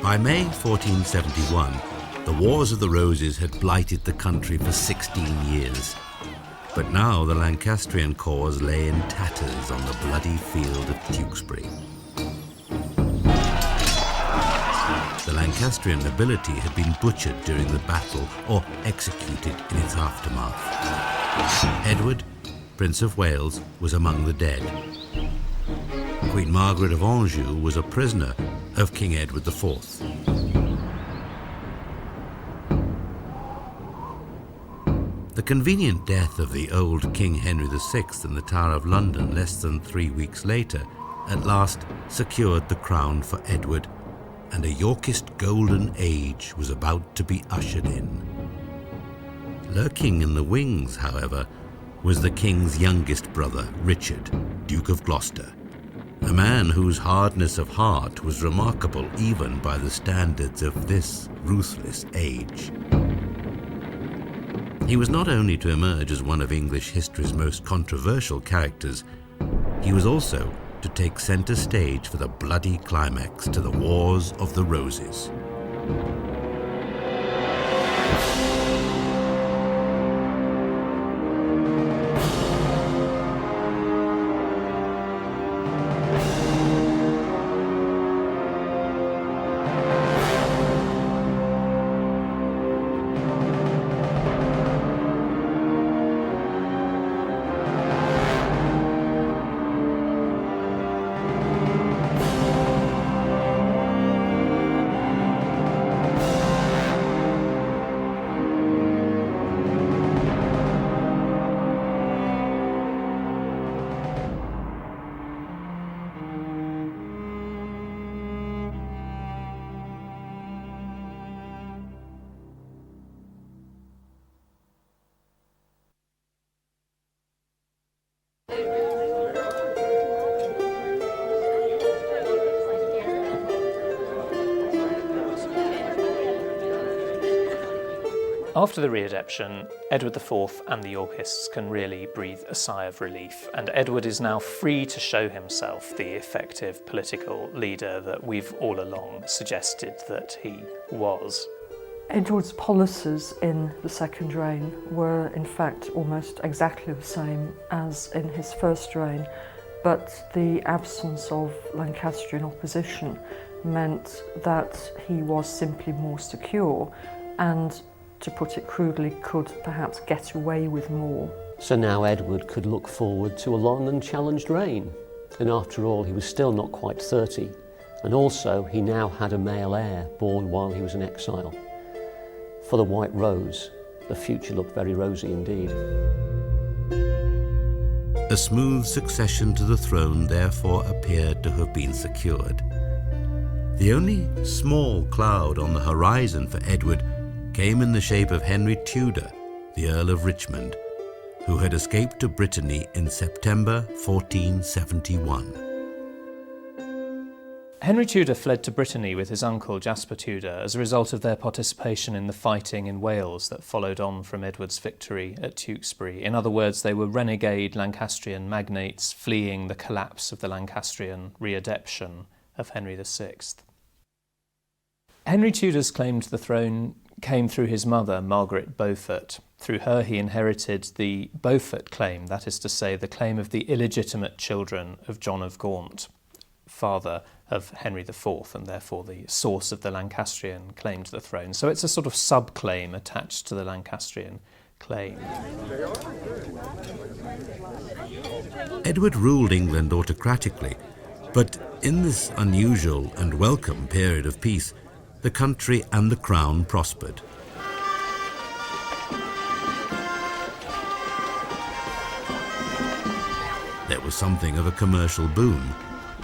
By May 1471, the Wars of the Roses had blighted the country for 16 years. But now the Lancastrian cause lay in tatters on the bloody field of Tewkesbury. The Lancastrian nobility had been butchered during the battle or executed in its aftermath. Edward, Prince of Wales, was among the dead. Queen Margaret of Anjou was a prisoner of King Edward IV. The convenient death of the old King Henry VI in the Tower of London less than 3 weeks later at last secured the crown for Edward, and a Yorkist golden age was about to be ushered in. Lurking in the wings, however, was the king's youngest brother, Richard, Duke of Gloucester, a man whose hardness of heart was remarkable even by the standards of this ruthless age. He was not only to emerge as one of English history's most controversial characters, he was also to take center stage for the bloody climax to the Wars of the Roses. After the readaptation, Edward IV and the Yorkists can really breathe a sigh of relief, and Edward is now free to show himself the effective political leader that we've all along suggested that he was. Edward's policies in the second reign were in fact almost exactly the same as in his first reign, but the absence of Lancastrian opposition meant that he was simply more secure and, to put it crudely, could perhaps get away with more. So now Edward could look forward to a long and challenged reign. And after all, he was still not quite 30. And also, he now had a male heir born while he was in exile. For the White Rose, the future looked very rosy indeed. A smooth succession to the throne therefore appeared to have been secured. The only small cloud on the horizon for Edward came in the shape of Henry Tudor, the Earl of Richmond, who had escaped to Brittany in September 1471. Henry Tudor fled to Brittany with his uncle Jasper Tudor as a result of their participation in the fighting in Wales that followed on from Edward's victory at Tewkesbury. In other words, they were renegade Lancastrian magnates fleeing the collapse of the Lancastrian readaptation of Henry VI. Henry Tudor's claim to the throne came through his mother, Margaret Beaufort. Through her he inherited the Beaufort claim, that is to say, the claim of the illegitimate children of John of Gaunt, father of Henry IV, and therefore the source of the Lancastrian claim to the throne. So it's a sort of sub-claim attached to the Lancastrian claim. Edward ruled England autocratically, but in this unusual and welcome period of peace, the country and the crown prospered. There was something of a commercial boom,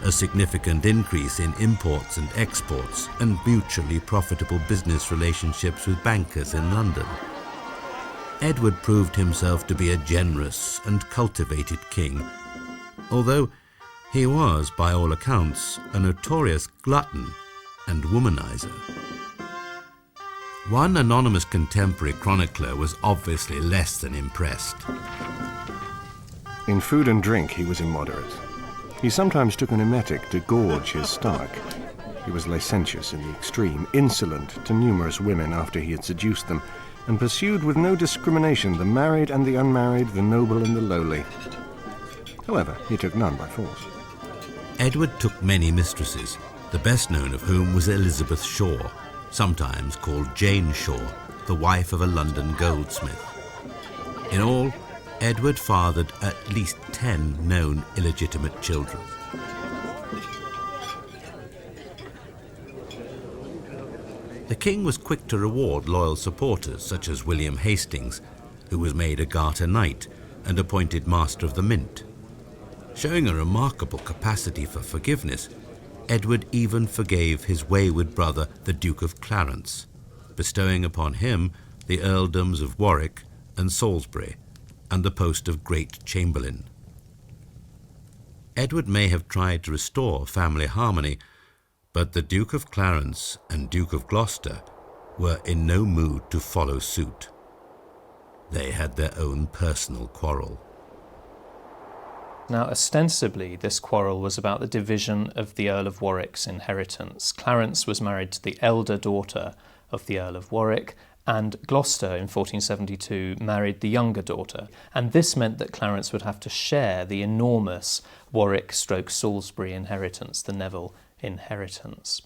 a significant increase in imports and exports, and mutually profitable business relationships with bankers in London. Edward proved himself to be a generous and cultivated king, although he was, by all accounts, a notorious glutton and womanizer. One anonymous contemporary chronicler was obviously less than impressed. In food and drink he was immoderate. He sometimes took an emetic to gorge his stomach. He was licentious in the extreme, insolent to numerous women after he had seduced them, and pursued with no discrimination the married and the unmarried, the noble and the lowly. However, he took none by force. Edward took many mistresses, the best known of whom was Elizabeth Shaw, sometimes called Jane Shaw, the wife of a London goldsmith. In all, Edward fathered at least 10 known illegitimate children. The king was quick to reward loyal supporters such as William Hastings, who was made a Garter Knight and appointed Master of the Mint. Showing a remarkable capacity for forgiveness, Edward even forgave his wayward brother, the Duke of Clarence, bestowing upon him the earldoms of Warwick and Salisbury and the post of Great Chamberlain. Edward may have tried to restore family harmony, but the Duke of Clarence and Duke of Gloucester were in no mood to follow suit. They had their own personal quarrel. Now, ostensibly, this quarrel was about the division of the Earl of Warwick's inheritance. Clarence was married to the elder daughter of the Earl of Warwick, and Gloucester in 1472 married the younger daughter. And this meant that Clarence would have to share the enormous Warwick/Salisbury inheritance, the Neville inheritance.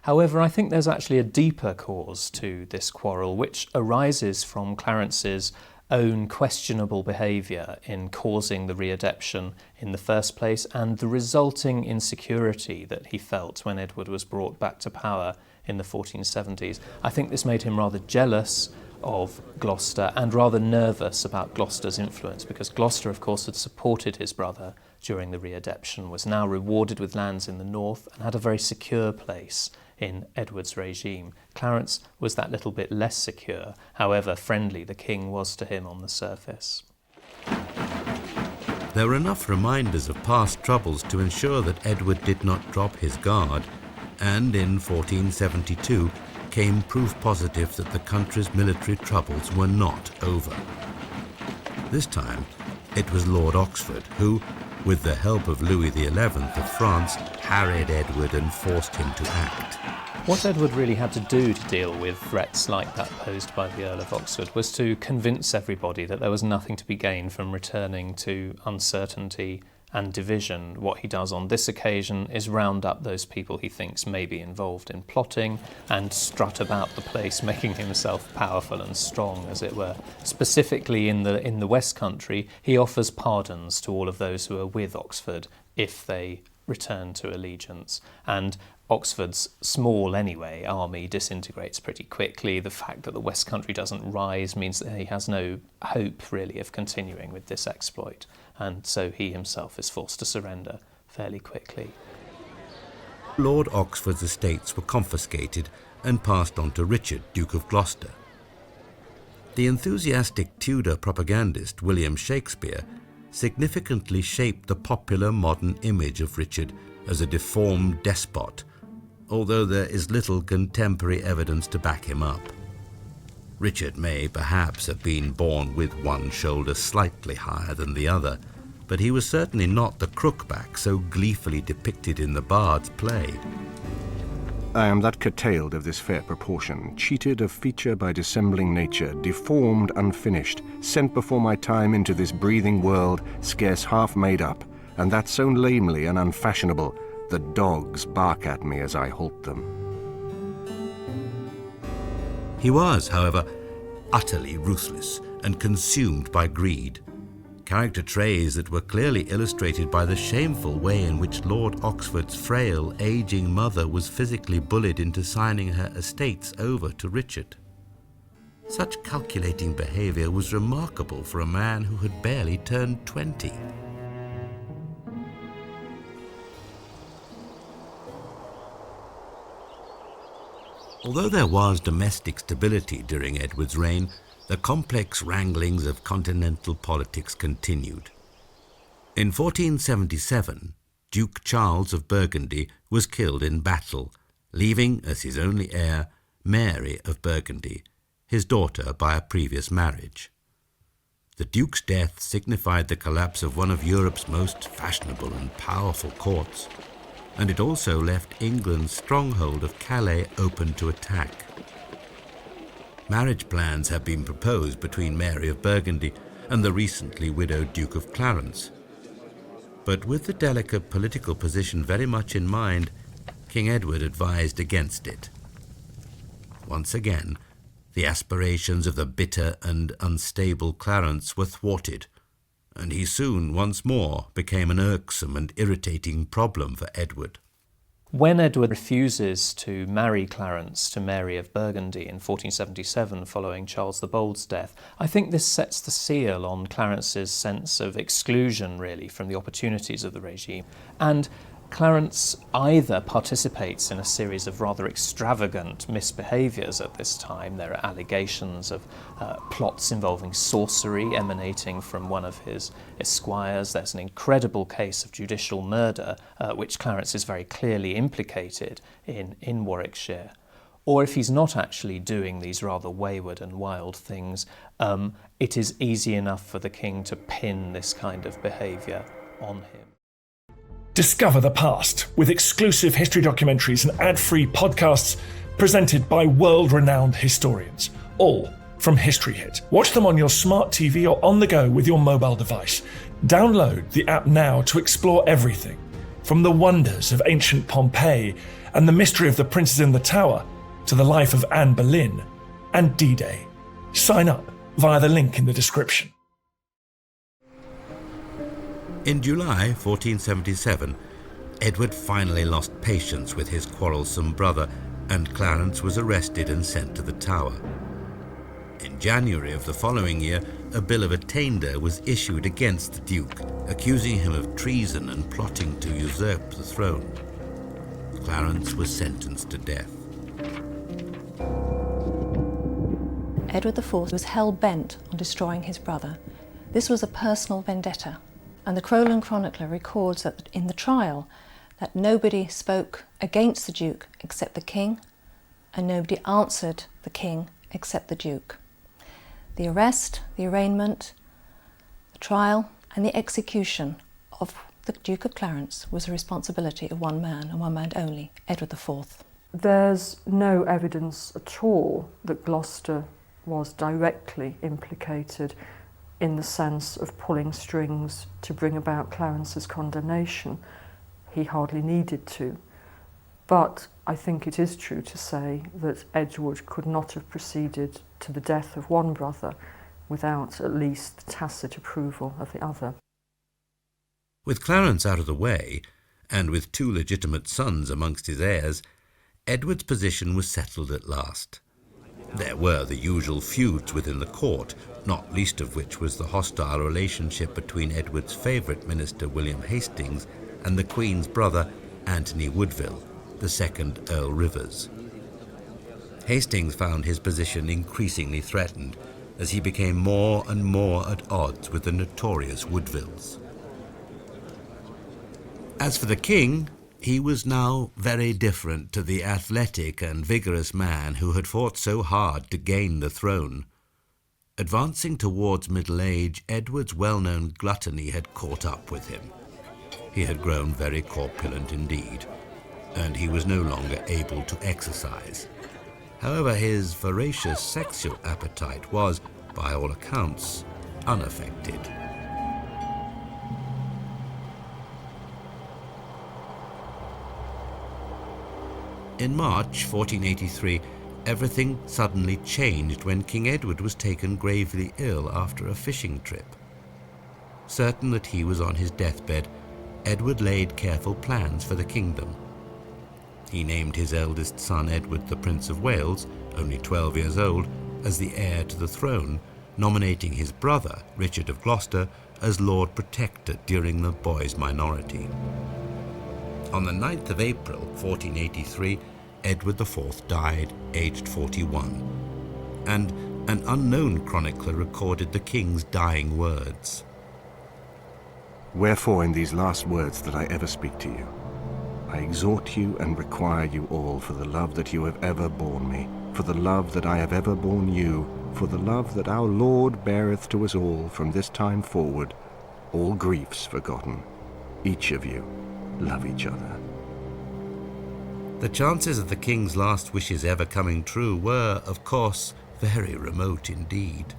However, I think there's actually a deeper cause to this quarrel, which arises from Clarence's own questionable behaviour in causing the readeption in the first place and the resulting insecurity that he felt when Edward was brought back to power in the 1470s. I think this made him rather jealous of Gloucester and rather nervous about Gloucester's influence, because Gloucester, of course, had supported his brother during the readeption, was now rewarded with lands in the north and had a very secure place in Edward's regime. Clarence was that little bit less secure, however friendly the king was to him on the surface. There were enough reminders of past troubles to ensure that Edward did not drop his guard, and in 1472 came proof positive that the country's military troubles were not over. This time, it was Lord Oxford who, with the help of Louis XI of France, harried Edward and forced him to act. What Edward really had to do to deal with threats like that posed by the Earl of Oxford was to convince everybody that there was nothing to be gained from returning to uncertainty and division. What he does on this occasion is round up those people he thinks may be involved in plotting and strut about the place, making himself powerful and strong, as it were. Specifically in the West Country, he offers pardons to all of those who are with Oxford if they return to allegiance. And Oxford's small, anyway, army disintegrates pretty quickly. The fact that the West Country doesn't rise means that he has no hope, really, of continuing with this exploit. And so he himself is forced to surrender fairly quickly. Lord Oxford's estates were confiscated and passed on to Richard, Duke of Gloucester. The enthusiastic Tudor propagandist William Shakespeare significantly shaped the popular modern image of Richard as a deformed despot, although there is little contemporary evidence to back him up. Richard may perhaps have been born with one shoulder slightly higher than the other, but he was certainly not the crookback so gleefully depicted in the Bard's play. I am that curtailed of this fair proportion, cheated of feature by dissembling nature, deformed, unfinished, sent before my time into this breathing world, scarce half made up, and that so lamely and unfashionable, the dogs bark at me as I halt them. He was, however, utterly ruthless and consumed by greed, character traits that were clearly illustrated by the shameful way in which Lord Oxford's frail, aging mother was physically bullied into signing her estates over to Richard. Such calculating behaviour was remarkable for a man who had barely turned 20. Although there was domestic stability during Edward's reign, the complex wranglings of continental politics continued. In 1477, Duke Charles of Burgundy was killed in battle, leaving as his only heir Mary of Burgundy, his daughter by a previous marriage. The Duke's death signified the collapse of one of Europe's most fashionable and powerful courts, and it also left England's stronghold of Calais open to attack. Marriage plans have been proposed between Mary of Burgundy and the recently widowed Duke of Clarence. But with the delicate political position very much in mind, King Edward advised against it. Once again, the aspirations of the bitter and unstable Clarence were thwarted, and he soon once more became an irksome and irritating problem for Edward. When Edward refuses to marry Clarence to Mary of Burgundy in 1477 following Charles the Bold's death, I think this sets the seal on Clarence's sense of exclusion, really, from the opportunities of the regime. And Clarence either participates in a series of rather extravagant misbehaviours at this time. There are allegations of plots involving sorcery emanating from one of his esquires. There's an incredible case of judicial murder, which Clarence is very clearly implicated in Warwickshire. Or if he's not actually doing these rather wayward and wild things, it is easy enough for the king to pin this kind of behaviour on him. Discover the past with exclusive history documentaries and ad-free podcasts presented by world-renowned historians, all from History Hit. Watch them on your smart TV or on the go with your mobile device. Download the app now to explore everything, from the wonders of ancient Pompeii and the mystery of the princes in the tower to the life of Anne Boleyn and D-Day. Sign up via the link in the description. In July 1477, Edward finally lost patience with his quarrelsome brother, and Clarence was arrested and sent to the Tower. In January of the following year, a bill of attainder was issued against the Duke, accusing him of treason and plotting to usurp the throne. Clarence was sentenced to death. Edward IV was hell-bent on destroying his brother. This was a personal vendetta. And the Crowland Chronicler records that in the trial that nobody spoke against the Duke except the king, and nobody answered the king except the Duke. The arrest, the arraignment, the trial and the execution of the Duke of Clarence was the responsibility of one man and one man only, Edward IV. There's no evidence at all that Gloucester was directly implicated in the sense of pulling strings to bring about Clarence's condemnation. He hardly needed to. But I think it is true to say that Edward could not have proceeded to the death of one brother without at least tacit approval of the other. With Clarence out of the way, and with two legitimate sons amongst his heirs, Edward's position was settled at last. There were the usual feuds within the court, not least of which was the hostile relationship between Edward's favourite minister William Hastings and the Queen's brother Anthony Woodville, the second Earl Rivers. Hastings found his position increasingly threatened as he became more and more at odds with the notorious Woodvilles. As for the king, he was now very different to the athletic and vigorous man who had fought so hard to gain the throne. Advancing towards middle age, Edward's well-known gluttony had caught up with him. He had grown very corpulent indeed, and he was no longer able to exercise. However, his voracious sexual appetite was, by all accounts, unaffected. In March 1483, everything suddenly changed when King Edward was taken gravely ill after a fishing trip. Certain that he was on his deathbed, Edward laid careful plans for the kingdom. He named his eldest son Edward the Prince of Wales, only 12 years old, as the heir to the throne, nominating his brother, Richard of Gloucester, as Lord Protector during the boy's minority. On the 9th of April 1483, Edward IV died, aged 41, and an unknown chronicler recorded the king's dying words. Wherefore in these last words that I ever speak to you, I exhort you and require you all for the love that you have ever borne me, for the love that I have ever borne you, for the love that our Lord beareth to us all from this time forward, all griefs forgotten, each of you love each other. The chances of the king's last wishes ever coming true were, of course, very remote indeed.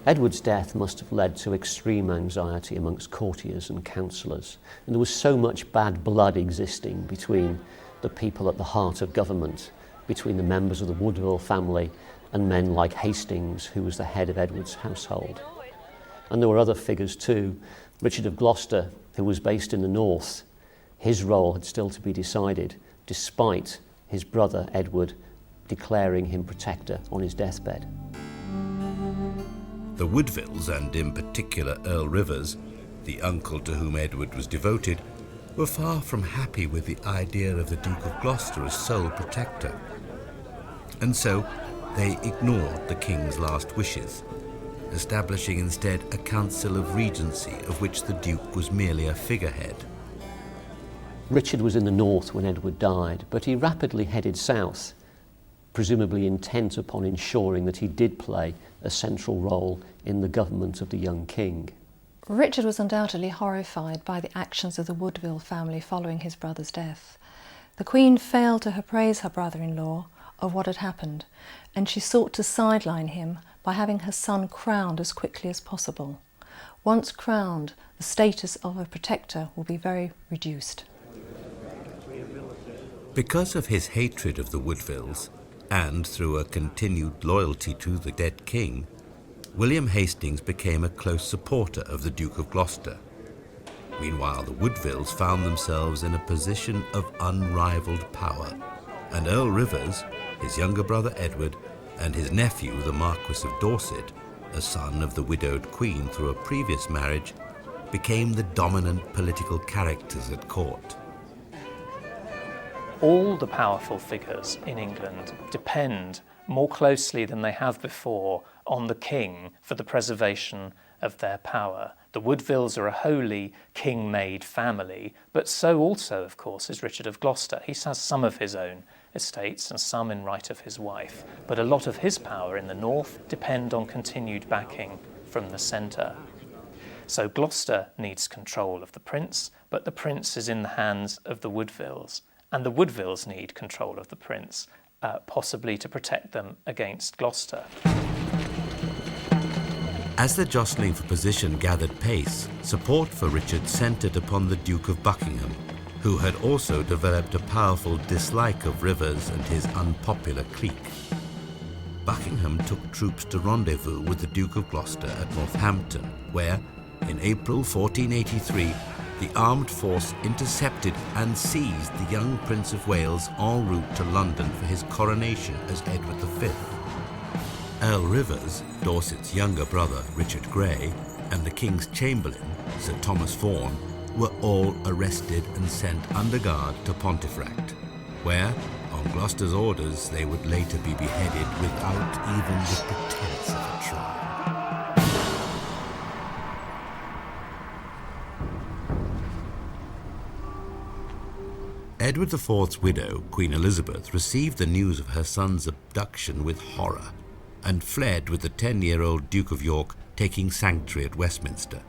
Edward's death must have led to extreme anxiety amongst courtiers and councillors, and there was so much bad blood existing between the people at the heart of government, between the members of the Woodville family and men like Hastings, who was the head of Edward's household. And there were other figures too. Richard of Gloucester, who was based in the north, his role had still to be decided, despite his brother Edward declaring him protector on his deathbed. The Woodvilles, and in particular Earl Rivers, the uncle to whom Edward was devoted, were far from happy with the idea of the Duke of Gloucester as sole protector. And so they ignored the king's last wishes, establishing instead a council of regency of which the Duke was merely a figurehead. Richard was in the north when Edward died, but he rapidly headed south, presumably intent upon ensuring that he did play a central role in the government of the young king. Richard was undoubtedly horrified by the actions of the Woodville family following his brother's death. The Queen failed to appraise her brother-in-law of what had happened, and she sought to sideline him by having her son crowned as quickly as possible. Once crowned, the status of a protector will be very reduced. Because of his hatred of the Woodvilles, and through a continued loyalty to the dead king, William Hastings became a close supporter of the Duke of Gloucester. Meanwhile, the Woodvilles found themselves in a position of unrivaled power, and Earl Rivers, his younger brother Edward, and his nephew, the Marquis of Dorset, a son of the widowed Queen through a previous marriage, became the dominant political characters at court. All the powerful figures in England depend more closely than they have before on the king for the preservation of their power. The Woodvilles are a wholly king-made family, but so also, of course, is Richard of Gloucester. He has some of his own estates and some in right of his wife, but a lot of his power in the north depend on continued backing from the centre. So Gloucester needs control of the prince, but the prince is in the hands of the Woodvilles. And the Woodvilles need control of the prince, possibly to protect them against Gloucester. As the jostling for position gathered pace, support for Richard centred upon the Duke of Buckingham, who had also developed a powerful dislike of Rivers and his unpopular clique. Buckingham took troops to rendezvous with the Duke of Gloucester at Northampton, where, in April 1483, the armed force intercepted and seized the young Prince of Wales en route to London for his coronation as Edward V. Earl Rivers, Dorset's younger brother Richard Grey, and the King's Chamberlain, Sir Thomas Vaughan, were all arrested and sent under guard to Pontefract, where, on Gloucester's orders, they would later be beheaded without even the pretense of a trial. Edward IV's widow, Queen Elizabeth, received the news of her son's abduction with horror and fled with the 10-year-old Duke of York taking sanctuary at Westminster.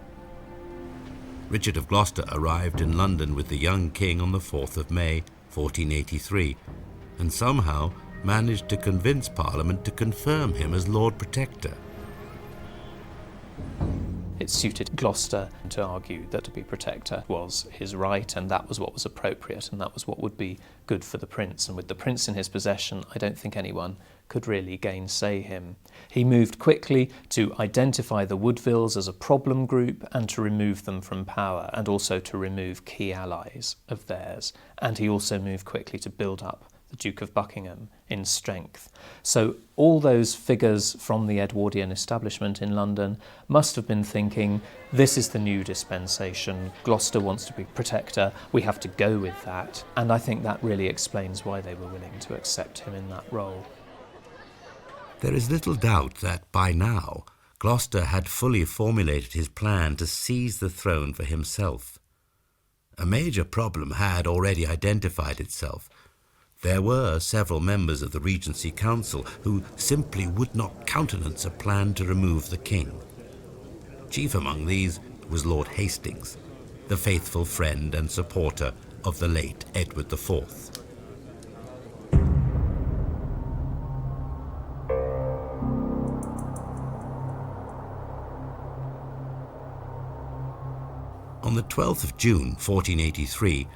Richard of Gloucester arrived in London with the young king on the 4th of May, 1483, and somehow managed to convince Parliament to confirm him as Lord Protector. It suited Gloucester to argue that to be protector was his right, and that was what was appropriate, and that was what would be good for the prince. And with the prince in his possession, I don't think anyone could really gainsay him. He moved quickly to identify the Woodvilles as a problem group and to remove them from power, and also to remove key allies of theirs. And he also moved quickly to build up the Duke of Buckingham in strength. So all those figures from the Edwardian establishment in London must have been thinking, this is the new dispensation, Gloucester wants to be protector, we have to go with that. And I think that really explains why they were willing to accept him in that role. There is little doubt that by now Gloucester had fully formulated his plan to seize the throne for himself. A major problem had already identified itself. There were several members of the Regency Council who simply would not countenance a plan to remove the king. Chief among these was Lord Hastings, the faithful friend and supporter of the late Edward IV. On the 12th of June 1483,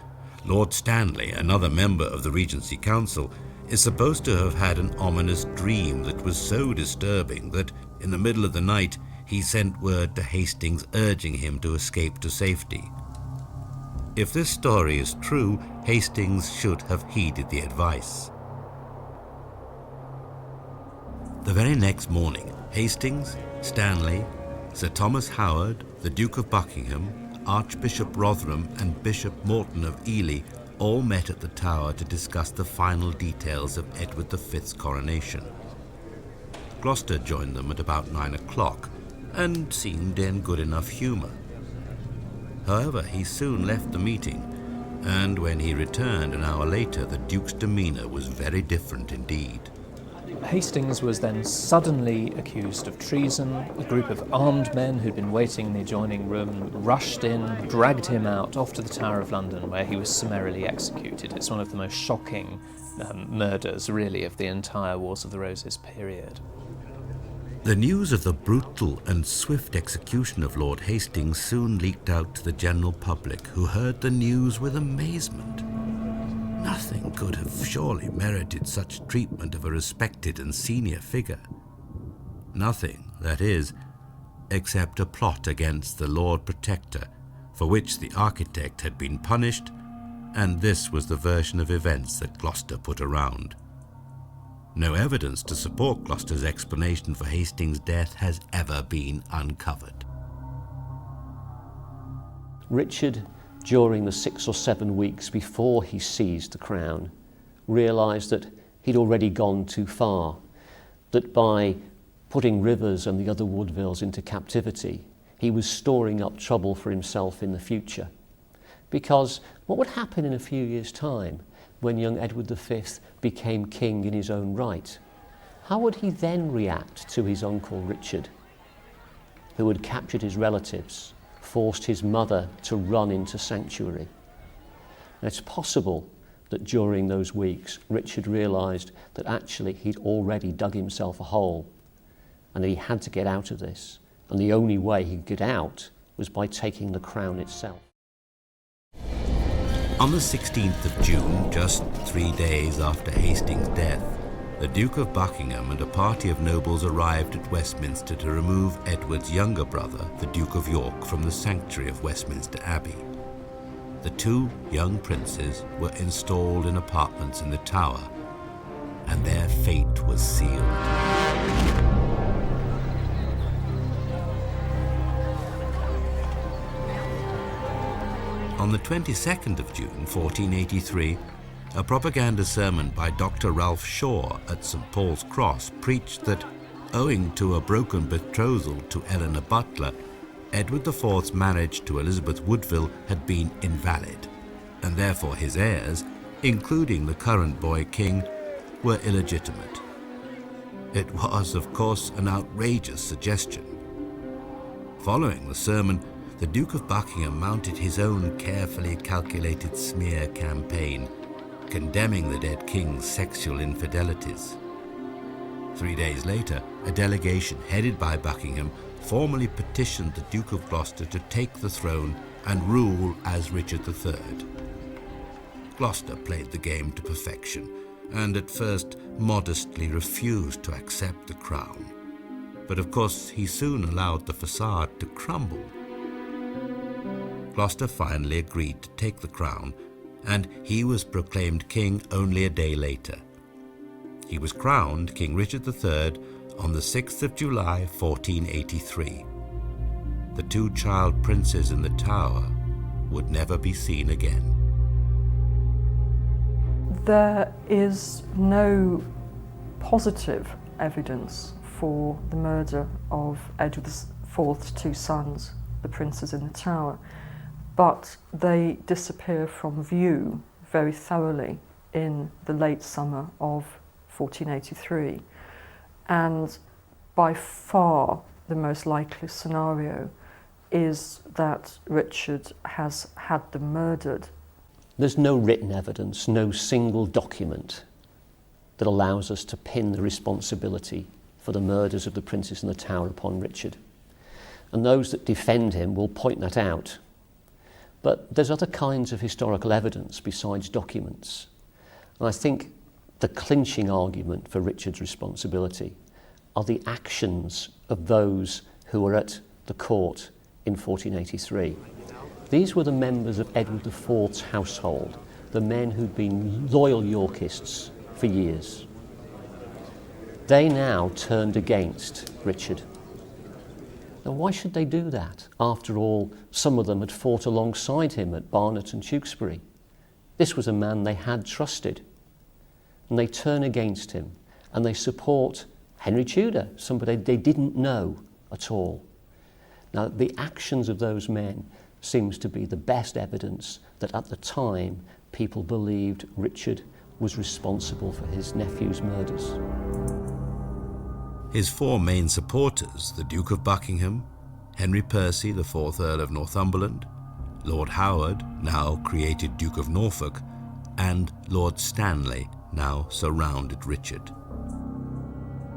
Lord Stanley, another member of the Regency Council, is supposed to have had an ominous dream that was so disturbing that, in the middle of the night, he sent word to Hastings urging him to escape to safety. If this story is true, Hastings should have heeded the advice. The very next morning, Hastings, Stanley, Sir Thomas Howard, the Duke of Buckingham, Archbishop Rotherham and Bishop Morton of Ely all met at the Tower to discuss the final details of Edward V's coronation. Gloucester joined them at about 9 o'clock and seemed in good enough humour. However, he soon left the meeting, and when he returned an hour later, the Duke's demeanour was very different indeed. Hastings was then suddenly accused of treason. A group of armed men who'd been waiting in the adjoining room rushed in, dragged him out off to the Tower of London, where he was summarily executed. It's one of the most shocking murders, really, of the entire Wars of the Roses period. The news of the brutal and swift execution of Lord Hastings soon leaked out to the general public, who heard the news with amazement. Nothing could have surely merited such treatment of a respected and senior figure. Nothing, that is, except a plot against the Lord Protector, for which the architect had been punished, and this was the version of events that Gloucester put around. No evidence to support Gloucester's explanation for Hastings' death has ever been uncovered. Richard, during the 6 or 7 weeks before he seized the crown, realised that he'd already gone too far, that by putting Rivers and the other Woodvilles into captivity, he was storing up trouble for himself in the future. Because what would happen in a few years' time when young Edward V became king in his own right? How would he then react to his uncle Richard, who had captured his relatives, forced his mother to run into sanctuary? And it's possible that during those weeks, Richard realised that actually he'd already dug himself a hole and that he had to get out of this. And the only way he could get out was by taking the crown itself. On the 16th of June, just 3 days after Hastings' death, the Duke of Buckingham and a party of nobles arrived at Westminster to remove Edward's younger brother, the Duke of York, from the sanctuary of Westminster Abbey. The two young princes were installed in apartments in the Tower, and their fate was sealed. On the 22nd of June, 1483, a propaganda sermon by Dr. Ralph Shaw at St. Paul's Cross preached that, owing to a broken betrothal to Eleanor Butler, Edward IV's marriage to Elizabeth Woodville had been invalid, and therefore his heirs, including the current boy king, were illegitimate. It was, of course, an outrageous suggestion. Following the sermon, the Duke of Buckingham mounted his own carefully calculated smear campaign, condemning the dead king's sexual infidelities. 3 days later, a delegation headed by Buckingham formally petitioned the Duke of Gloucester to take the throne and rule as Richard III. Gloucester played the game to perfection, and at first modestly refused to accept the crown. But of course, he soon allowed the facade to crumble. Gloucester finally agreed to take the crown, and he was proclaimed king only a day later. He was crowned King Richard III on the 6th of July, 1483. The two child princes in the Tower would never be seen again. There is no positive evidence for the murder of Edward IV's two sons, the princes in the Tower, but they disappear from view very thoroughly in the late summer of 1483. And by far the most likely scenario is that Richard has had them murdered. There's no written evidence, no single document that allows us to pin the responsibility for the murders of the princes in the Tower upon Richard. And those that defend him will point that out. But there's other kinds of historical evidence besides documents. And I think the clinching argument for Richard's responsibility are the actions of those who were at the court in 1483. These were the members of Edward IV's household, the men who'd been loyal Yorkists for years. They now turned against Richard. Now, why should they do that? After all, some of them had fought alongside him at Barnet and Tewkesbury. This was a man they had trusted. And they turn against him, and they support Henry Tudor, somebody they didn't know at all. Now, the actions of those men seems to be the best evidence that at the time people believed Richard was responsible for his nephew's murders. His four main supporters, the Duke of Buckingham, Henry Percy, the 4th Earl of Northumberland, Lord Howard, now created Duke of Norfolk, and Lord Stanley, now surrounded Richard.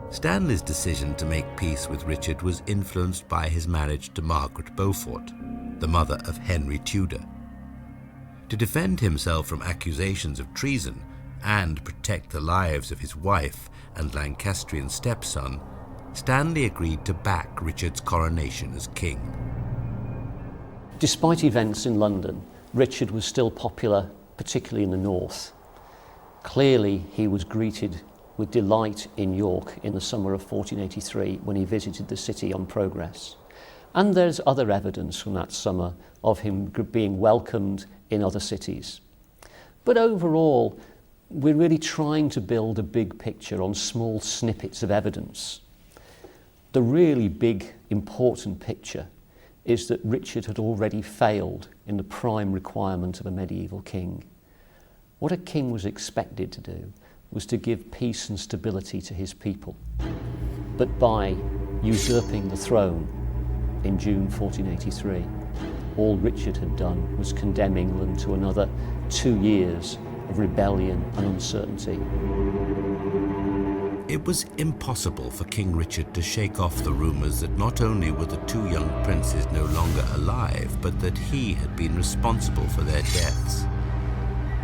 Stanley's decision to make peace with Richard was influenced by his marriage to Margaret Beaufort, the mother of Henry Tudor. To defend himself from accusations of treason and protect the lives of his wife and Lancastrian stepson, Stanley agreed to back Richard's coronation as king. Despite events in London, Richard was still popular, particularly in the north. Clearly, he was greeted with delight in York in the summer of 1483 when he visited the city on progress. And there's other evidence from that summer of him being welcomed in other cities. But overall, we're really trying to build a big picture on small snippets of evidence. The really big, important picture is that Richard had already failed in the prime requirement of a medieval king. What a king was expected to do was to give peace and stability to his people. But by usurping the throne in June 1483, all Richard had done was condemn England to another 2 years of rebellion and uncertainty. It was impossible for King Richard to shake off the rumours that not only were the two young princes no longer alive, but that he had been responsible for their deaths.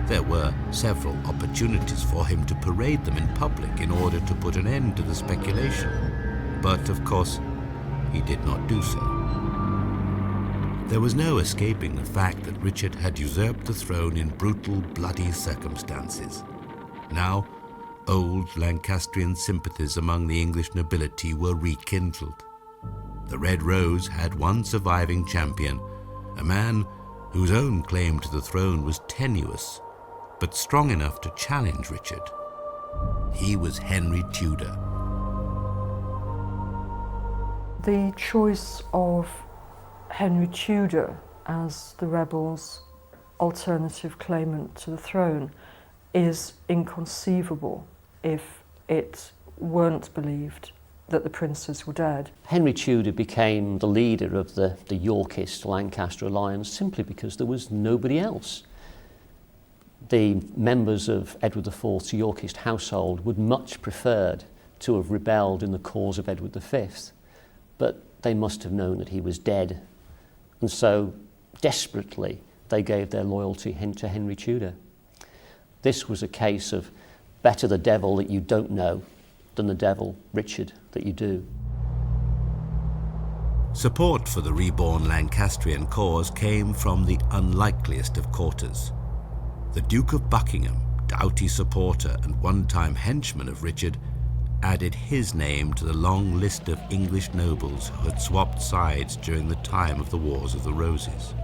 There were several opportunities for him to parade them in public in order to put an end to the speculation, but of course he did not do so. There was no escaping the fact that Richard had usurped the throne in brutal, bloody circumstances. Now, old Lancastrian sympathies among the English nobility were rekindled. The Red Rose had one surviving champion, a man whose own claim to the throne was tenuous, but strong enough to challenge Richard. He was Henry Tudor. The choice of Henry Tudor as the rebels' alternative claimant to the throne is inconceivable if it weren't believed that the princes were dead. Henry Tudor became the leader of the Yorkist Lancaster alliance simply because there was nobody else. The members of Edward IV's Yorkist household would much preferred to have rebelled in the cause of Edward V, but they must have known that he was dead, and so desperately they gave their loyalty to Henry Tudor. This was a case of better the devil that you don't know than the devil, Richard, that you do. Support for the reborn Lancastrian cause came from the unlikeliest of quarters. The Duke of Buckingham, doughty supporter and one-time henchman of Richard, added his name to the long list of English nobles who had swapped sides during the time of the Wars of the Roses.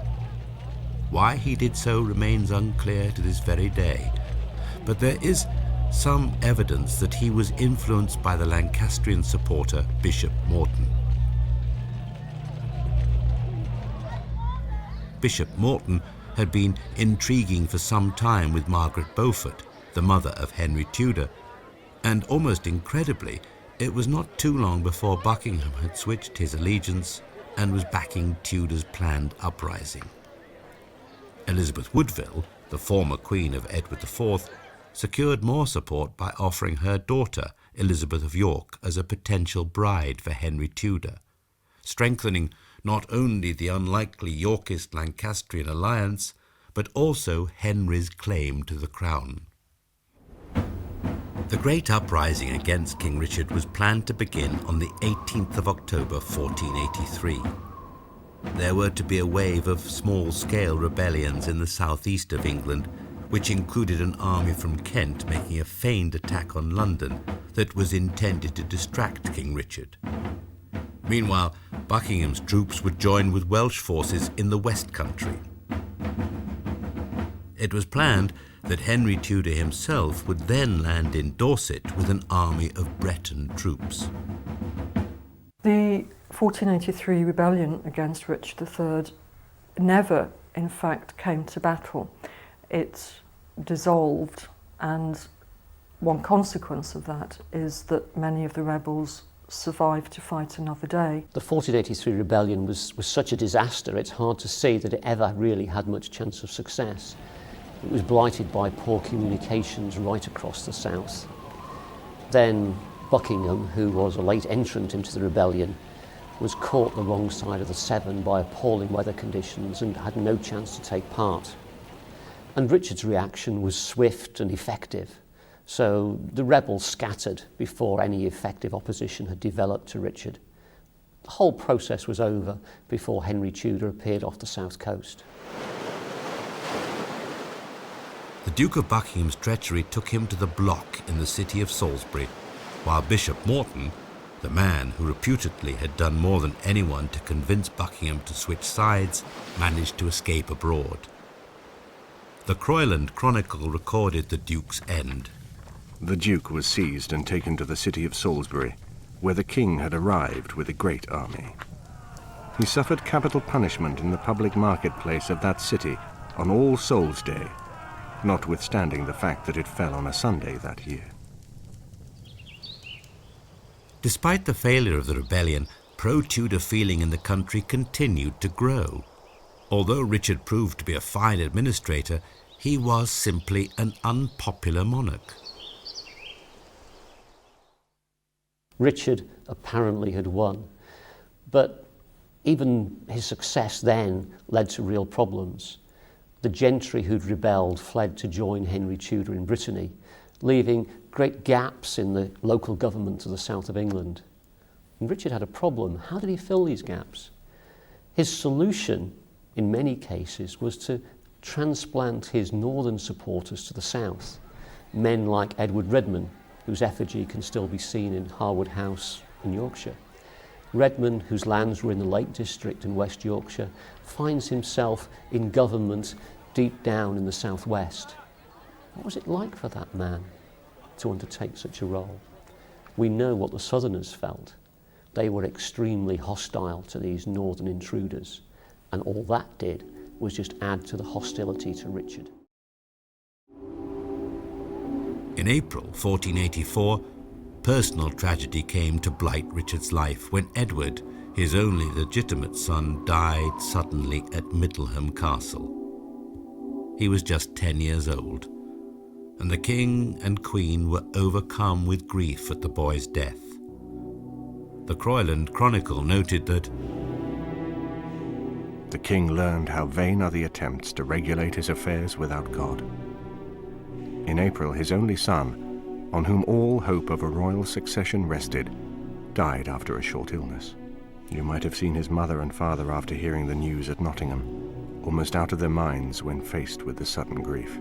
Why he did so remains unclear to this very day, but there is some evidence that he was influenced by the Lancastrian supporter Bishop Morton. Bishop Morton had been intriguing for some time with Margaret Beaufort, the mother of Henry Tudor, and almost incredibly, it was not too long before Buckingham had switched his allegiance and was backing Tudor's planned uprising. Elizabeth Woodville, the former Queen of Edward IV, secured more support by offering her daughter, Elizabeth of York, as a potential bride for Henry Tudor, strengthening not only the unlikely Yorkist-Lancastrian alliance, but also Henry's claim to the crown. The great uprising against King Richard was planned to begin on the 18th of October 1483. There were to be a wave of small-scale rebellions in the southeast of England, which included an army from Kent making a feigned attack on London that was intended to distract King Richard. Meanwhile, Buckingham's troops would join with Welsh forces in the West Country. It was planned that Henry Tudor himself would then land in Dorset with an army of Breton troops. The 1483 rebellion against Richard III never, in fact, came to battle. It dissolved, and one consequence of that is that many of the rebels survived to fight another day. The 1483 rebellion was such a disaster, it's hard to say that it ever really had much chance of success. It was blighted by poor communications right across the south. Then Buckingham, who was a late entrant into the rebellion, was caught the wrong side of the Severn by appalling weather conditions and had no chance to take part. And Richard's reaction was swift and effective. So the rebels scattered before any effective opposition had developed to Richard. The whole process was over before Henry Tudor appeared off the south coast. The Duke of Buckingham's treachery took him to the block in the city of Salisbury, while Bishop Morton, the man who reputedly had done more than anyone to convince Buckingham to switch sides, managed to escape abroad. The Croyland Chronicle recorded the Duke's end. The Duke was seized and taken to the city of Salisbury, where the king had arrived with a great army. He suffered capital punishment in the public marketplace of that city on All Souls' Day, notwithstanding the fact that it fell on a Sunday that year. Despite the failure of the rebellion, pro-Tudor feeling in the country continued to grow. Although Richard proved to be a fine administrator, he was simply an unpopular monarch. Richard apparently had won, but even his success then led to real problems. The gentry who'd rebelled fled to join Henry Tudor in Brittany, leaving great gaps in the local government of the south of England. And Richard had a problem. How did he fill these gaps? His solution, in many cases, was to transplant his northern supporters to the south. Men like Edward Redman, whose effigy can still be seen in Harwood House in Yorkshire. Redman, whose lands were in the Lake District in West Yorkshire, finds himself in government deep down in the southwest. What was it like for that man to undertake such a role? We know what the Southerners felt. They were extremely hostile to these northern intruders, and all that did was just add to the hostility to Richard. In April 1484, personal tragedy came to blight Richard's life when Edward, his only legitimate son, died suddenly at Middleham Castle. He was just 10 years old, and the king and queen were overcome with grief at the boy's death. The Croyland Chronicle noted that the king learned how vain are the attempts to regulate his affairs without God. In April, his only son, on whom all hope of a royal succession rested, died after a short illness. You might have seen his mother and father after hearing the news at Nottingham, almost out of their minds when faced with the sudden grief.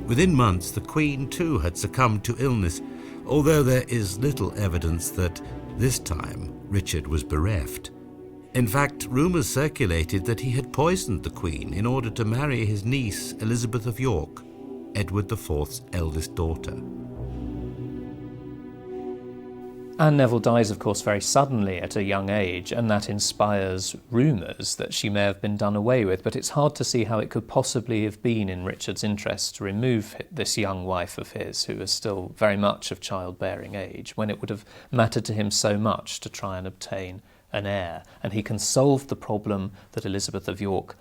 Within months, the Queen too had succumbed to illness, although there is little evidence that this time Richard was bereft. In fact, rumours circulated that he had poisoned the Queen in order to marry his niece, Elizabeth of York, Edward IV's eldest daughter. Anne Neville dies, of course, very suddenly at a young age, and that inspires rumours that she may have been done away with, but it's hard to see how it could possibly have been in Richard's interest to remove this young wife of his, who was still very much of childbearing age, when it would have mattered to him so much to try and obtain an heir. And he can solve the problem that Elizabeth of York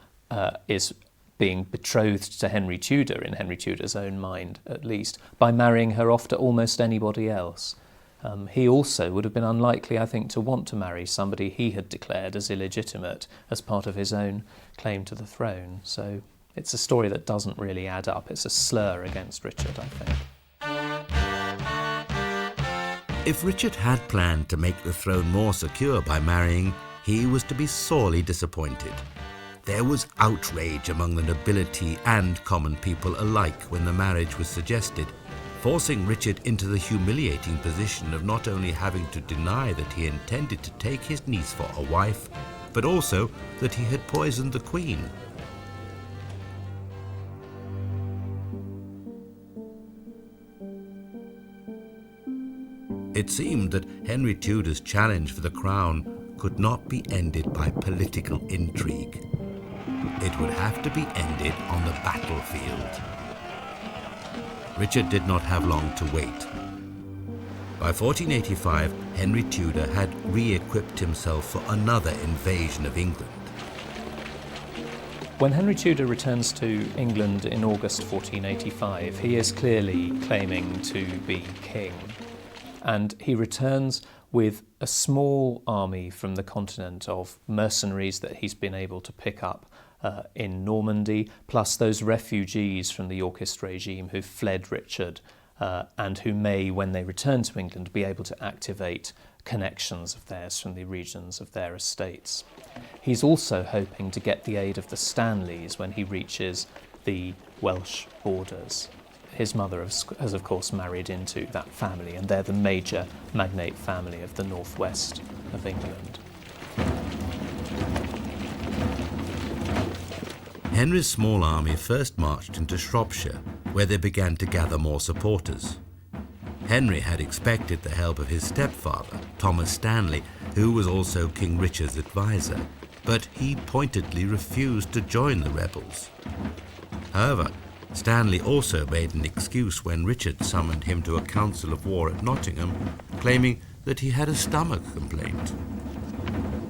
is being betrothed to Henry Tudor, in Henry Tudor's own mind at least, by marrying her off to almost anybody else. He also would have been unlikely, I think, to want to marry somebody he had declared as illegitimate as part of his own claim to the throne. So it's a story that doesn't really add up. It's a slur against Richard, I think. If Richard had planned to make the throne more secure by marrying, he was to be sorely disappointed. There was outrage among the nobility and common people alike when the marriage was suggested, forcing Richard into the humiliating position of not only having to deny that he intended to take his niece for a wife, but also that he had poisoned the Queen. It seemed that Henry Tudor's challenge for the crown could not be ended by political intrigue. It would have to be ended on the battlefield. Richard did not have long to wait. By 1485, Henry Tudor had re-equipped himself for another invasion of England. When Henry Tudor returns to England in August 1485, he is clearly claiming to be king. And he returns with a small army from the continent of mercenaries that he's been able to pick up in Normandy, plus those refugees from the Yorkist regime who fled Richard and who may, when they return to England, be able to activate connections of theirs from the regions of their estates. He's also hoping to get the aid of the Stanleys when he reaches the Welsh borders. His mother has of course married into that family, and they're the major magnate family of the northwest of England. Henry's small army first marched into Shropshire, where they began to gather more supporters. Henry had expected the help of his stepfather, Thomas Stanley, who was also King Richard's advisor, but he pointedly refused to join the rebels. However, Stanley also made an excuse when Richard summoned him to a council of war at Nottingham, claiming that he had a stomach complaint.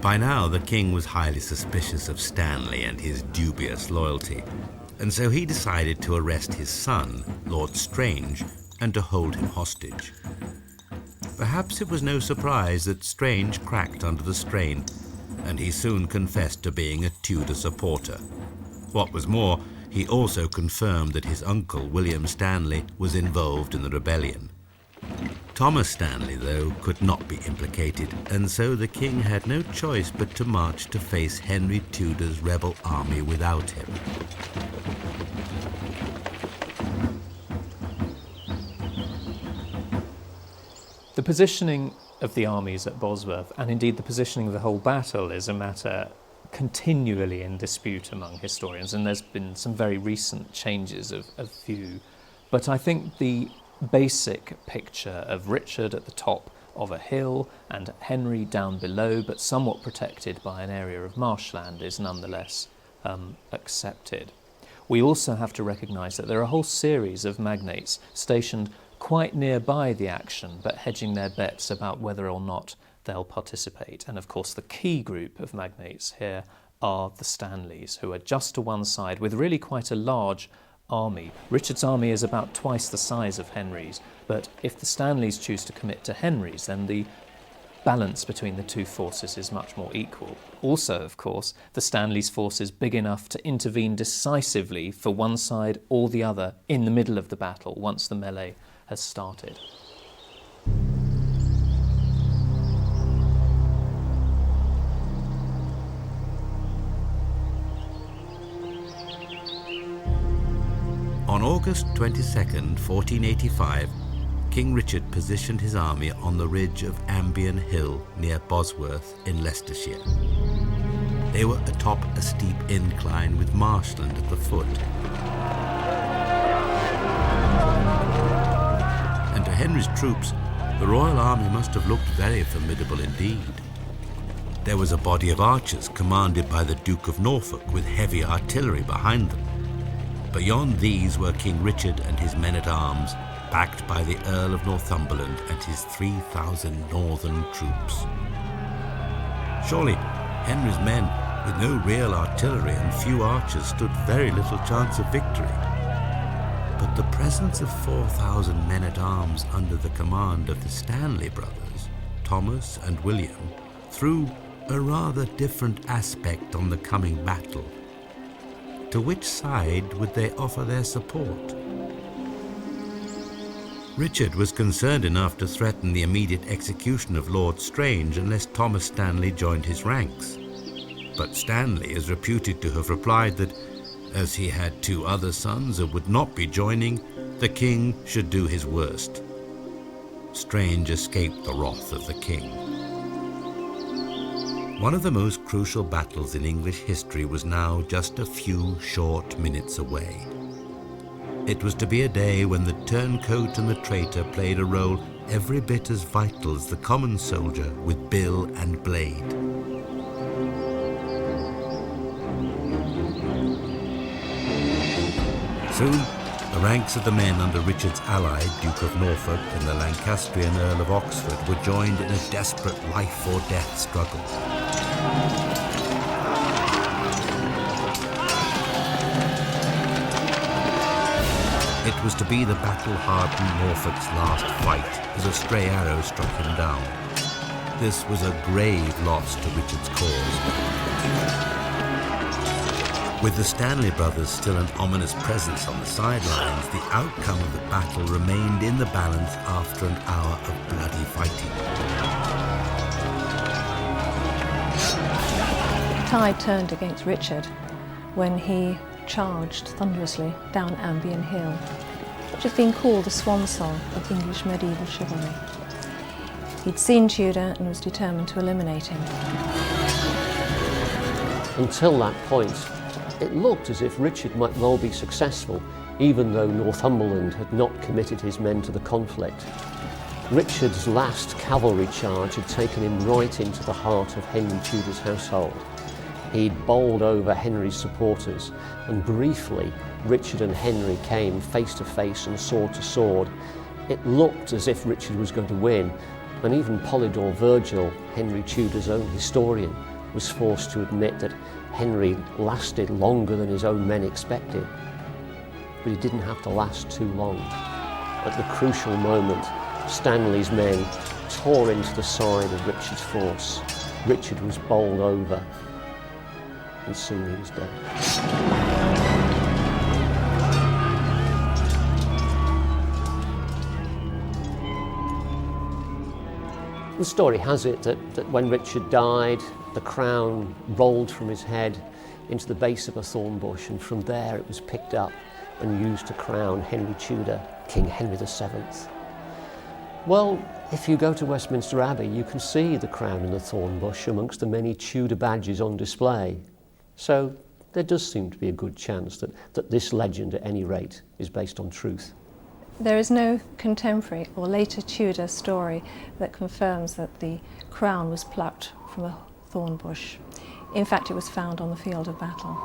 By now, the king was highly suspicious of Stanley and his dubious loyalty, and so he decided to arrest his son, Lord Strange, and to hold him hostage. Perhaps it was no surprise that Strange cracked under the strain, and he soon confessed to being a Tudor supporter. What was more, he also confirmed that his uncle, William Stanley, was involved in the rebellion. Thomas Stanley, though, could not be implicated, and so the king had no choice but to march to face Henry Tudor's rebel army without him. The positioning of the armies at Bosworth, and indeed the positioning of the whole battle, is a matter continually in dispute among historians, and there's been some very recent changes of view. But I think the basic picture of Richard at the top of a hill and Henry down below, but somewhat protected by an area of marshland, is nonetheless accepted. We also have to recognise that there are a whole series of magnates stationed quite nearby the action, but hedging their bets about whether or not they'll participate. And of course the key group of magnates here are the Stanleys, who are just to one side with really quite a large army. Richard's army is about twice the size of Henry's, but if the Stanleys choose to commit to Henry's, then the balance between the two forces is much more equal. Also, of course, the Stanleys' force is big enough to intervene decisively for one side or the other in the middle of the battle once the melee has started. On August 22nd, 1485, King Richard positioned his army on the ridge of Ambion Hill near Bosworth in Leicestershire. They were atop a steep incline with marshland at the foot. And to Henry's troops, the royal army must have looked very formidable indeed. There was a body of archers commanded by the Duke of Norfolk with heavy artillery behind them. Beyond these were King Richard and his men-at-arms, backed by the Earl of Northumberland and his 3,000 northern troops. Surely Henry's men, with no real artillery and few archers, stood very little chance of victory. But the presence of 4,000 men-at-arms under the command of the Stanley brothers, Thomas and William, threw a rather different aspect on the coming battle. To which side would they offer their support? Richard was concerned enough to threaten the immediate execution of Lord Strange unless Thomas Stanley joined his ranks. But Stanley is reputed to have replied that, as he had 2 other sons and would not be joining, the king should do his worst. Strange escaped the wrath of the king. One of the most crucial battles in English history was now just a few short minutes away. It was to be a day when the turncoat and the traitor played a role every bit as vital as the common soldier with bill and blade. Soon, the ranks of the men under Richard's ally, Duke of Norfolk, and the Lancastrian Earl of Oxford were joined in a desperate life-or-death struggle. It was to be the battle-hardened Norfolk's last fight as a stray arrow struck him down. This was a grave loss to Richard's cause. With the Stanley brothers still an ominous presence on the sidelines, the outcome of the battle remained in the balance after an hour of bloody fighting. The tide turned against Richard when he charged thunderously down Ambion Hill, which has been called the swan song of English medieval chivalry. He'd seen Tudor and was determined to eliminate him. Until that point, it looked as if Richard might well be successful, even though Northumberland had not committed his men to the conflict. Richard's last cavalry charge had taken him right into the heart of Henry Tudor's household. He'd bowled over Henry's supporters, and briefly Richard and Henry came face to face and sword to sword. It looked as if Richard was going to win, and even Polydore Virgil, Henry Tudor's own historian, was forced to admit that Henry lasted longer than his own men expected. But he didn't have to last too long. At the crucial moment, Stanley's men tore into the side of Richard's force. Richard was bowled over, and soon he was dead. The story has it that when Richard died, the crown rolled from his head into the base of a thorn bush, and from there it was picked up and used to crown Henry Tudor, King Henry VII. Well, if you go to Westminster Abbey, you can see the crown in the thorn bush amongst the many Tudor badges on display. So there does seem to be a good chance that this legend, at any rate, is based on truth. There is no contemporary or later Tudor story that confirms that the crown was plucked from a thorn bush. In fact, it was found on the field of battle.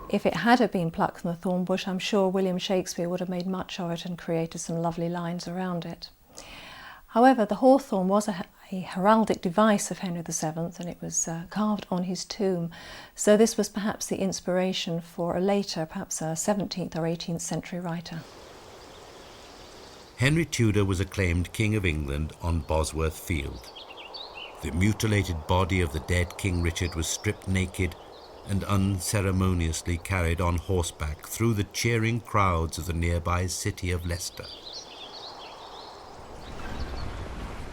If it had been plucked from the thorn bush, I'm sure William Shakespeare would have made much of it and created some lovely lines around it. However, the hawthorn was a heraldic device of Henry VII, and it was carved on his tomb. So this was perhaps the inspiration for a later, perhaps a 17th or 18th century writer. Henry Tudor was acclaimed King of England on Bosworth Field. The mutilated body of the dead King Richard was stripped naked and unceremoniously carried on horseback through the cheering crowds of the nearby city of Leicester.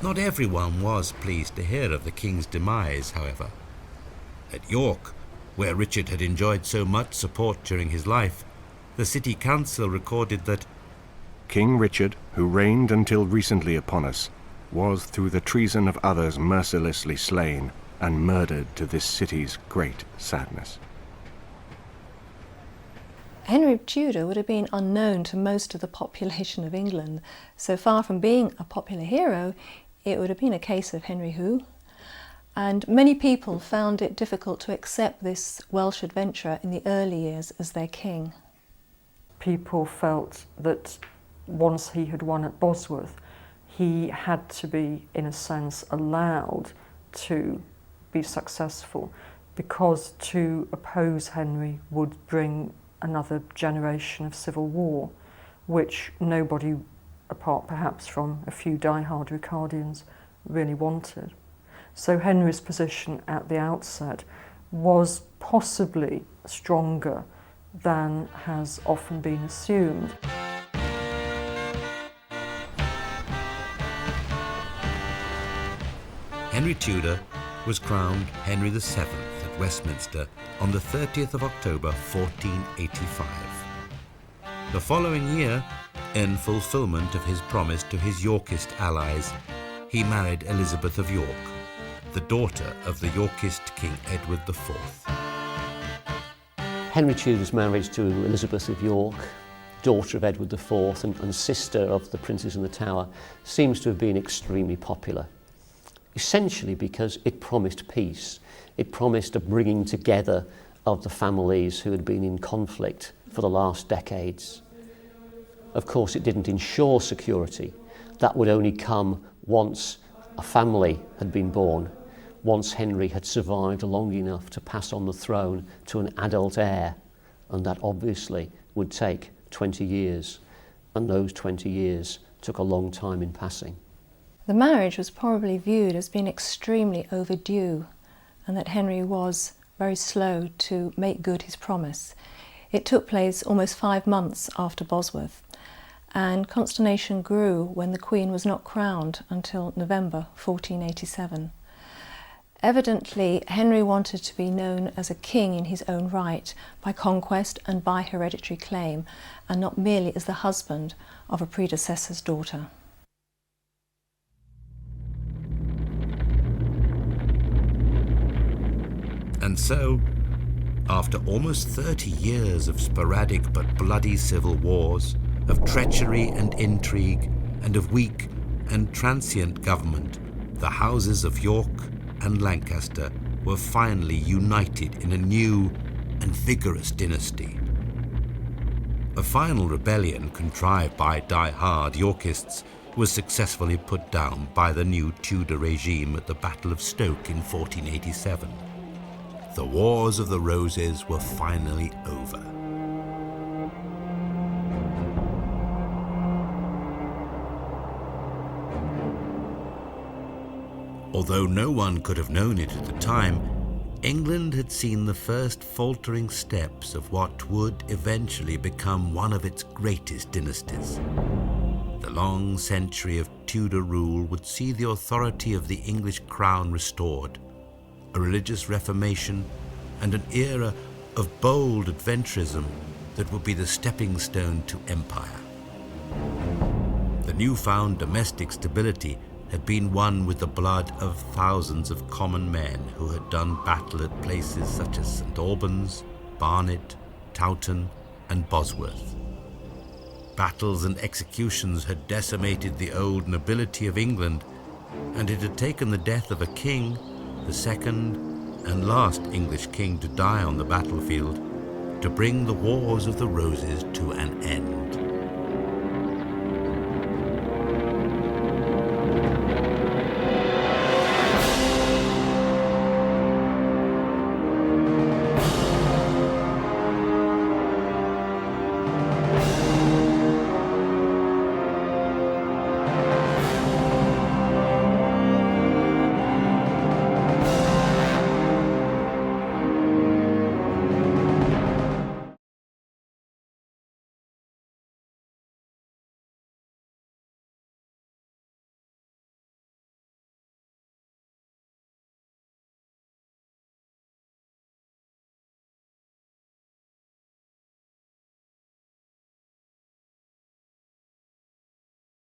Not everyone was pleased to hear of the king's demise, however. At York, where Richard had enjoyed so much support during his life, the city council recorded that King Richard, who reigned until recently upon us, was through the treason of others mercilessly slain and murdered to this city's great sadness. Henry Tudor would have been unknown to most of the population of England. So far from being a popular hero, it would have been a case of Henry who? And many people found it difficult to accept this Welsh adventurer in the early years as their king. People felt that once he had won at Bosworth, he had to be, in a sense, allowed to be successful, because to oppose Henry would bring another generation of civil war. which nobody, apart perhaps from a few die-hard Ricardians, really wanted. So Henry's position at the outset was possibly stronger than has often been assumed. Henry Tudor was crowned Henry VII at Westminster on the 30th of October 1485. The following year, in fulfilment of his promise to his Yorkist allies, he married Elizabeth of York, the daughter of the Yorkist King Edward IV. Henry Tudor's marriage to Elizabeth of York, daughter of Edward IV and sister of the Princes in the Tower, seems to have been extremely popular. Essentially because it promised peace. It promised a bringing together of the families who had been in conflict for the last decades. Of course, it didn't ensure security. That would only come once a family had been born, once Henry had survived long enough to pass on the throne to an adult heir, and that obviously would take 20 years, and those 20 years took a long time in passing. The marriage was probably viewed as being extremely overdue, and that Henry was very slow to make good his promise. It took place almost 5 months after Bosworth, and consternation grew when the Queen was not crowned until November 1487. Evidently, Henry wanted to be known as a king in his own right, by conquest and by hereditary claim, and not merely as the husband of a predecessor's daughter. And so, after almost 30 years of sporadic but bloody civil wars, of treachery and intrigue, and of weak and transient government, the houses of York and Lancaster were finally united in a new and vigorous dynasty. A final rebellion contrived by die-hard Yorkists was successfully put down by the new Tudor regime at the Battle of Stoke in 1487. The Wars of the Roses were finally over. Although no one could have known it at the time, England had seen the first faltering steps of what would eventually become one of its greatest dynasties. The long century of Tudor rule would see the authority of the English crown restored, a religious reformation, and an era of bold adventurism that would be the stepping stone to empire. The newfound domestic stability had been won with the blood of thousands of common men who had done battle at places such as St. Albans, Barnet, Towton, and Bosworth. Battles and executions had decimated the old nobility of England, and it had taken the death of a king, the second and last English king to die on the battlefield, to bring the Wars of the Roses to an end.